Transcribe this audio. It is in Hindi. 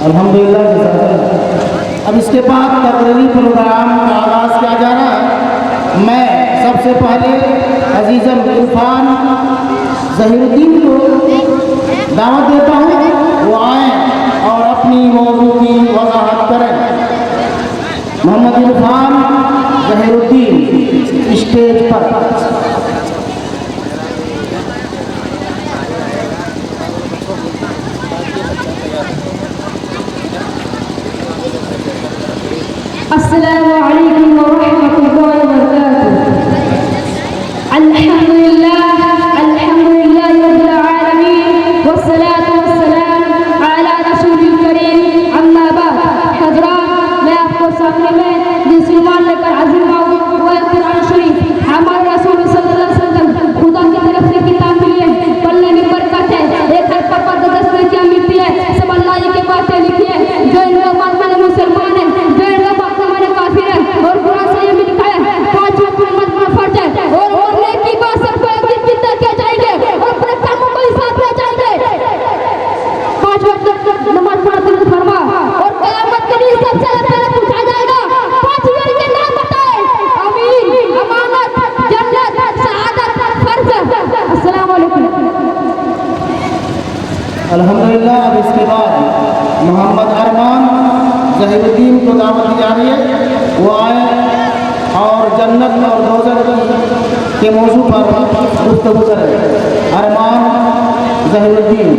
अल्हम्दुलिल्लाह। अब इसके बाद तकरीरी प्रोग्राम का आगाज़ किया जा रहा है। मैं सबसे पहले अजीज़म इरफान ज़हीरुद्दीन को दावत देता हूँ, वो आएँ और अपनी मौजू की वजाहत करें। मोहम्मद इरफान ज़हीरुद्दीन स्टेज पर। अस्सलामु अलैकुम व रहमतुल्लाहि व बरकातुहू। अल्हम्दुलिल्लाहि रब्बिल आलमीन वस्सलातु वस्सलाम अला रसूलिल करीम, अम्मा बाद। हज़रात, मैं आपको सामने में जिस ईमान लेकर हाजिर हुआ हूँ वो है कुरान शरीफ। हमारे रसूल सल्लल्लाहु अलैहि वसल्लम खुदा की तरफ से किताब मिली है, पढ़ने में बरकत है। एक हर पर दस में क्या मिलती है, सब अल्लाह की बातें लिखी है। जो इनको मानने वाले मुसलमान है, जो इनको मानने वाले काफिर है। और कुरान से ये भी लिखा है 5 वक्त नमाज पढ़ना फर्ज है, और मरने की बात सबको एक दिन जिंदा किया जाएंगे और अपने कामों को हिसाब ले जाएंगे। 5 वक्त नमाज पढ़ना फर्ज फरमा, और क़यामत के दिन सबसे पहले पूछा जाएगा 5 चीज़ों के नाम बताएं। अमीन, अमानत, जन्नत, शहादत, फर्ज। अस्सलाम वालेकुम। अल्हम्दुलिल्लाह। अब इसके बाद मोहम्मद अरमान ज़हीरुद्दीन को दावत दी जा रही है, वो आए और जन्नत और दोज़ख के मौजू पर गुफ्तगू करें। अरमान ज़हीरुद्दीन।